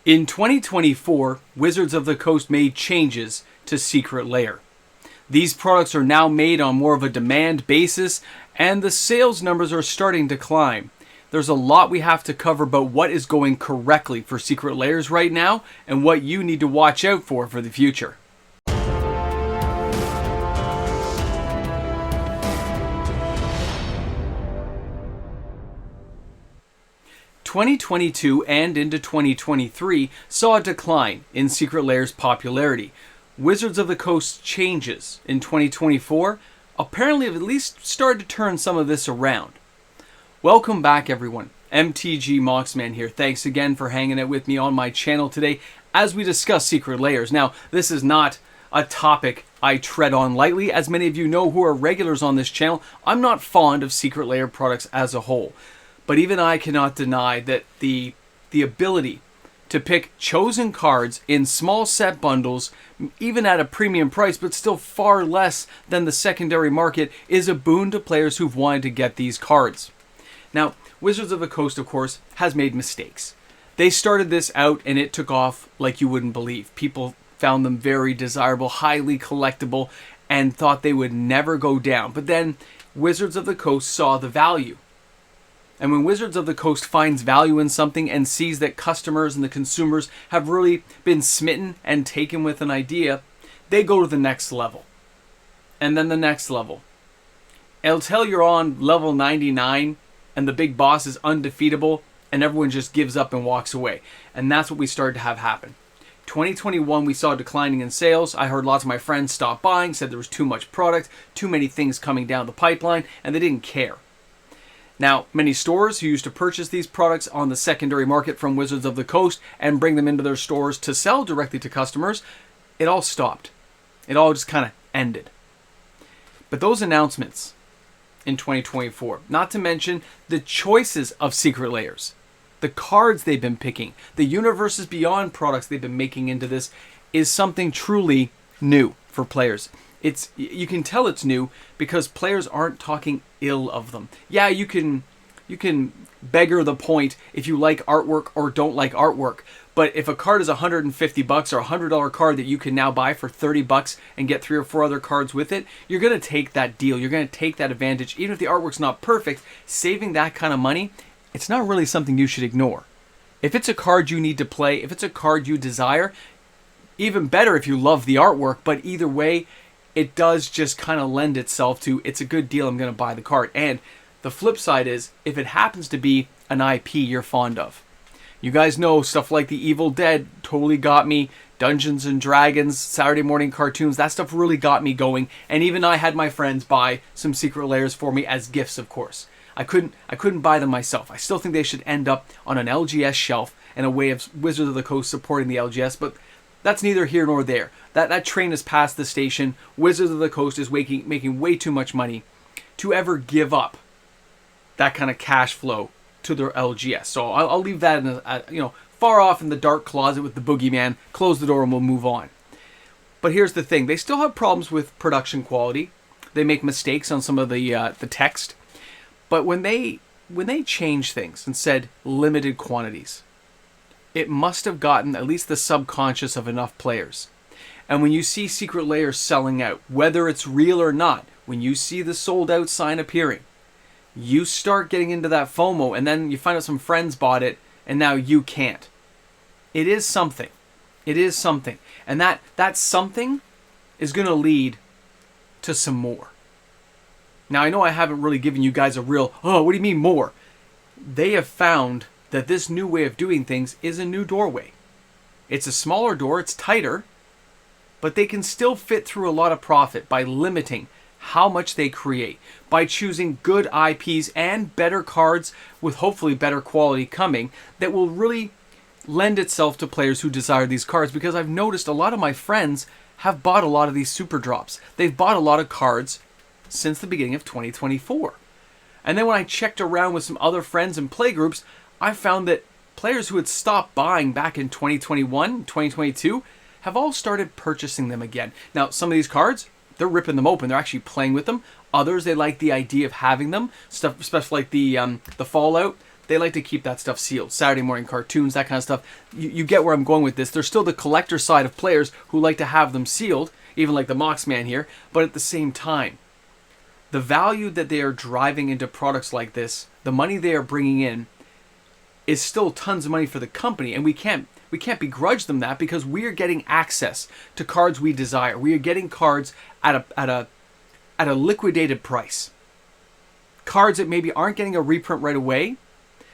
In 2024, Wizards of the Coast made changes to Secret Lair. These products are now made on more of a demand basis, and the sales numbers are starting to climb. There's a lot we have to cover about what is going correctly for Secret Lairs right now, and what you need to watch out for the future. 2022 and into 2023 saw a decline in Secret Lair's popularity. Wizards of the Coast changes in 2024 apparently have at least started to turn some of this around. Welcome back, everyone. MTG Moxman here. Thanks again for hanging out with me on my channel today as we discuss Secret Lairs. Now, this is not a topic I tread on lightly. As many of you know who are regulars on this channel, I'm not fond of Secret Lair products as a whole. But even I cannot deny that the ability to pick chosen cards in small set bundles, even at a premium price, but still far less than the secondary market, is a boon to players who've wanted to get these cards. Now, Wizards of the Coast, of course, has made mistakes. They started this out and it took off like you wouldn't believe. People found them very desirable, highly collectible, and thought they would never go down. But then Wizards of the Coast saw the value. And when Wizards of the Coast finds value in something and sees that customers and the consumers have really been smitten and taken with an idea, they go to the next level. And then the next level. Until you're on level 99 and the big boss is undefeatable and everyone just gives up and walks away. And that's what we started to have happen. 2021 we saw declining in sales. I heard lots of my friends stop buying, said there was too much product, too many things coming down the pipeline, and they didn't care. Now, many stores who used to purchase these products on the secondary market from Wizards of the Coast and bring them into their stores to sell directly to customers, it all stopped. It all just kind of ended. But those announcements in 2024, not to mention the choices of Secret Lairs, the cards they've been picking, the Universes Beyond products they've been making into this, is something truly new for players. You can tell it's new because players aren't talking ill of them. Yeah, you can beggar the point if you like artwork or don't like artwork. But if a card is $150 or a $100 card that you can now buy for $30 and get 3 or 4 other cards with it, you're going to take that deal. You're going to take that advantage. Even if the artwork's not perfect, saving that kind of money, it's not really something you should ignore. If it's a card you need to play, if it's a card you desire, even better if you love the artwork, but either way, it does just kind of lend itself to, it's a good deal, I'm going to buy the card. And the flip side is, if it happens to be an IP you're fond of. You guys know stuff like The Evil Dead totally got me. Dungeons and Dragons, Saturday morning cartoons, that stuff really got me going. And even I had my friends buy some Secret Lairs for me as gifts, of course. I couldn't buy them myself. I still think they should end up on an LGS shelf and a way of Wizards of the Coast supporting the LGS, but that's neither here nor there. That train has passed the station. Wizards of the Coast is making way too much money to ever give up that kind of cash flow to their LGS. So I'll leave that in far off in the dark closet with the boogeyman. Close the door and we'll move on. But here's the thing: they still have problems with production quality. They make mistakes on some of the text. But when they changed things and said limited quantities, it must have gotten at least the subconscious of enough players. And when you see Secret Lairs selling out, whether it's real or not, when you see the sold out sign appearing, you start getting into that FOMO, and then you find out some friends bought it and now you can't. It is something. It is something. And that something is going to lead to some more. Now, I know I haven't really given you guys a real, oh, what do you mean more? They have found that this new way of doing things is a new doorway. It's a smaller door, it's tighter, but they can still fit through a lot of profit by limiting how much they create, by choosing good IPs and better cards with hopefully better quality coming that will really lend itself to players who desire these cards, because I've noticed a lot of my friends have bought a lot of these super drops. They've bought a lot of cards since the beginning of 2024. And then when I checked around with some other friends and play groups, I found that players who had stopped buying back in 2021, 2022, have all started purchasing them again. Now, some of these cards, they're ripping them open. They're actually playing with them. Others, they like the idea of having them. Stuff, especially like the Fallout. they like to keep that stuff sealed. Saturday morning cartoons, that kind of stuff. You get where I'm going with this. There's still the collector side of players who like to have them sealed, even like the Moxman here, but at the same time, the value that they are driving into products like this, the money they are bringing in, is still tons of money for the company, and we can't begrudge them that, because we are getting access to cards we desire. We are getting cards at a liquidated price. Cards that maybe aren't getting a reprint right away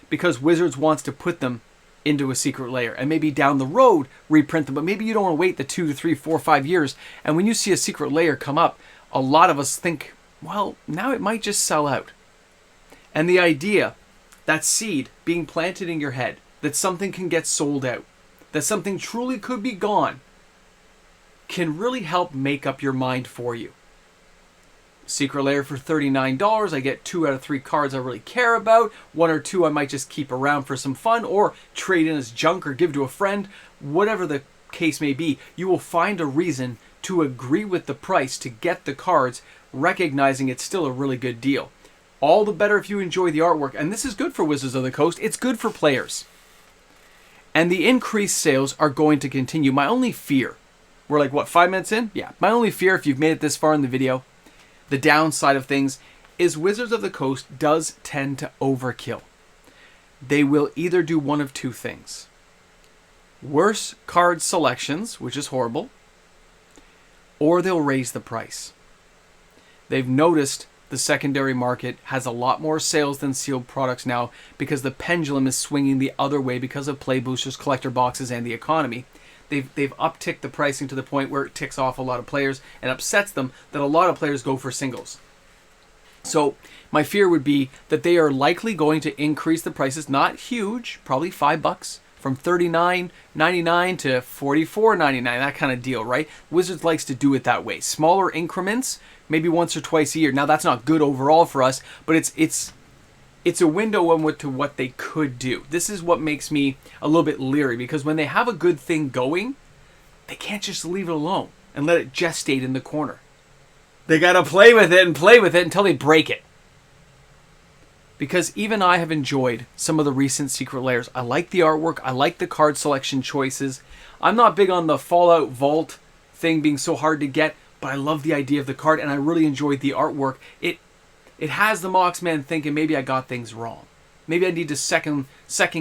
because Wizards wants to put them into a secret lair and maybe down the road reprint them, but maybe you don't want to wait the 2 to 3, 4, 5 years. And when you see a secret lair come up, a lot of us think, well, now it might just sell out. And the idea, that seed being planted in your head, that something can get sold out, that something truly could be gone, can really help make up your mind for you. Secret Lair for $39, I get 2 out of 3 cards I really care about. 1 or 2 I might just keep around for some fun or trade in as junk or give to a friend. Whatever the case may be, you will find a reason to agree with the price to get the cards, recognizing it's still a really good deal. All the better if you enjoy the artwork, and this is good for Wizards of the Coast. It's good for players. And the increased sales are going to continue. My only fear, we're like, what, 5 minutes in? Yeah, my only fear, if you've made it this far in the video, the downside of things is Wizards of the Coast does tend to overkill. They will either do one of 2 things. Worse card selections, which is horrible, or they'll raise the price. They've noticed the secondary market has a lot more sales than sealed products now because the pendulum is swinging the other way because of play boosters, collector boxes, and the economy. They've upticked the pricing to the point where it ticks off a lot of players and upsets them that a lot of players go for singles. So my fear would be that they are likely going to increase the prices, not huge, probably $5, from $39.99 to $44.99, that kind of deal, right? Wizards likes to do it that way. Smaller increments, maybe once or twice a year. Now that's not good overall for us, but it's a window into what they could do. This is what makes me a little bit leery, because when they have a good thing going, they can't just leave it alone and let it gestate in the corner. They got to play with it until they break it. Because even I have enjoyed some of the recent Secret Lairs. I like the artwork. I like the card selection choices. I'm not big on the Fallout Vault thing being so hard to get, but I love the idea of the card, and I really enjoyed the artwork. It has the Moxman thinking, maybe I got things wrong. Maybe I need to second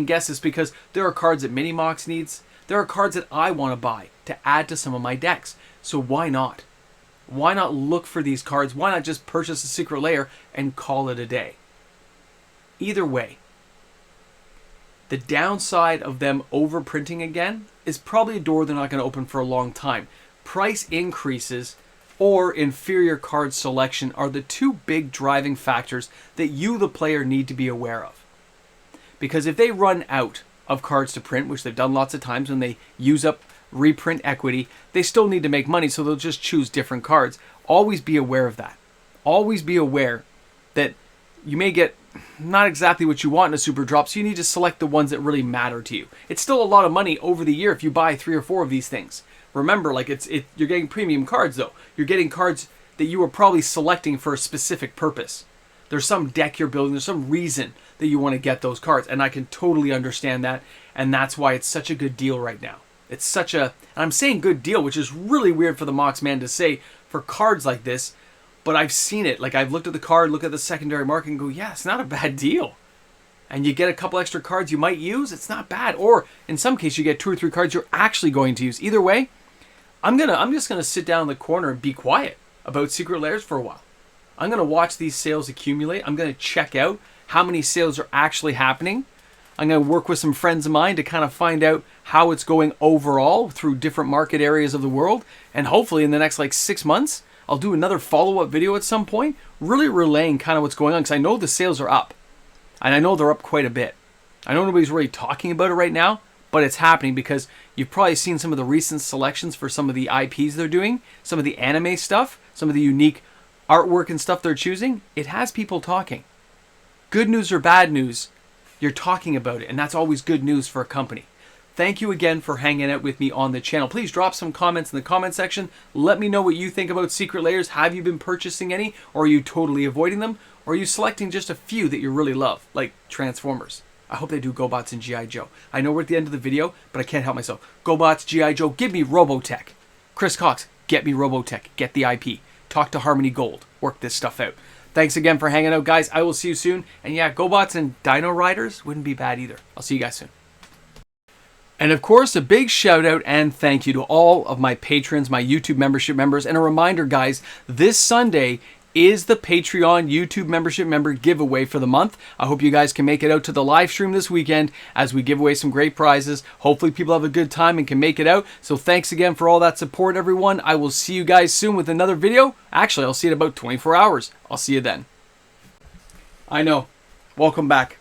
guess this, because there are cards that Mini Mox needs. There are cards that I want to buy to add to some of my decks. So why not? Why not look for these cards? Why not just purchase a Secret Lair and call it a day? Either way, the downside of them overprinting again is probably a door they're not going to open for a long time. Price increases or inferior card selection are the 2 big driving factors that you, the player, need to be aware of. Because if they run out of cards to print, which they've done lots of times when they use up reprint equity, they still need to make money, so they'll just choose different cards. Always be aware of that. Always be aware that you may get not exactly what you want in a super drop, so you need to select the ones that really matter to you. It's still a lot of money over the year if you buy 3 or 4 of these things. Remember, like you're getting premium cards though. You're getting cards that you were probably selecting for a specific purpose. There's some deck you're building. There's some reason that you want to get those cards, and I can totally understand that, and that's why it's such a good deal right now. It's such a, and I'm saying good deal, which is really weird for the Moxman to say for cards like this, but I've seen it. Like, I've looked at the card, look at the secondary market, and go, yeah, it's not a bad deal. And you get a couple extra cards you might use, it's not bad. Or in some cases, you get 2 or 3 cards you're actually going to use. Either way, I'm just gonna sit down in the corner and be quiet about Secret Lairs for a while. I'm gonna watch these sales accumulate. I'm gonna check out how many sales are actually happening. I'm gonna work with some friends of mine to kind of find out how it's going overall through different market areas of the world. And hopefully in the next 6 months, I'll do another follow-up video at some point, really relaying kind of what's going on, because I know the sales are up. And I know they're up quite a bit. I know nobody's really talking about it right now, but it's happening because you've probably seen some of the recent selections for some of the IPs they're doing, some of the anime stuff, some of the unique artwork and stuff they're choosing. It has people talking. Good news or bad news, you're talking about it, and that's always good news for a company. Thank you again for hanging out with me on the channel. Please drop some comments in the comment section. Let me know what you think about Secret Lairs. Have you been purchasing any, or are you totally avoiding them? Or are you selecting just a few that you really love, like Transformers? I hope they do GoBots and G.I. Joe. I know we're at the end of the video, but I can't help myself. GoBots, G.I. Joe, give me Robotech. Chris Cox, get me Robotech. Get the IP. Talk to Harmony Gold. Work this stuff out. Thanks again for hanging out, guys. I will see you soon. And yeah, GoBots and Dino Riders wouldn't be bad either. I'll see you guys soon. And of course, a big shout out and thank you to all of my patrons, my YouTube membership members. And a reminder, guys, this Sunday is the Patreon YouTube membership member giveaway for the month. I hope you guys can make it out to the live stream this weekend as we give away some great prizes. Hopefully people have a good time and can make it out. So thanks again for all that support, everyone. I will see you guys soon with another video. Actually, I'll see you in about 24 hours. I'll see you then. I know. Welcome back.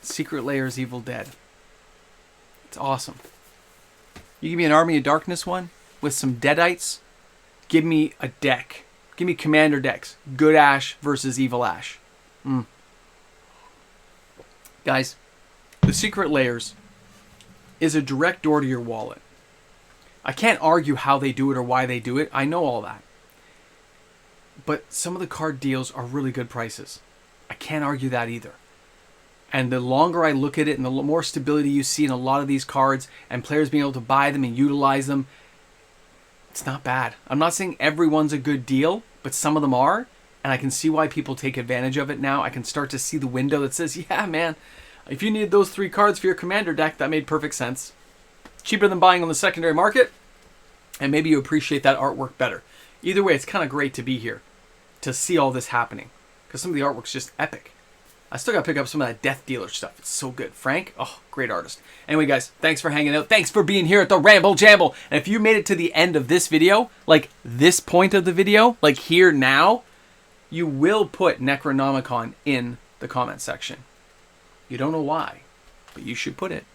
Secret Lairs Evil Dead. It's awesome. You give me an Army of Darkness one with some Deadites. Give me a deck. Give me Commander decks. Good Ash versus Evil Ash. Guys, the Secret Lairs is a direct door to your wallet. I can't argue how they do it or why they do it. I know all that. But some of the card deals are really good prices. I can't argue that either. And the longer I look at it and the more stability you see in a lot of these cards and players being able to buy them and utilize them, it's not bad. I'm not saying everyone's a good deal, but some of them are. And I can see why people take advantage of it now. I can start to see the window that says, yeah, man, if you need those 3 cards for your Commander deck, that made perfect sense. Cheaper than buying on the secondary market. And maybe you appreciate that artwork better. Either way, it's kind of great to be here to see all this happening. Because some of the artwork's just epic. I still got to pick up some of that Death Dealer stuff. It's so good. Frank, oh, great artist. Anyway, guys, thanks for hanging out. Thanks for being here at the Ramble Jamble. And if you made it to the end of this video, like this point of the video, like here now, you will put Necronomicon in the comment section. You don't know why, but you should put it.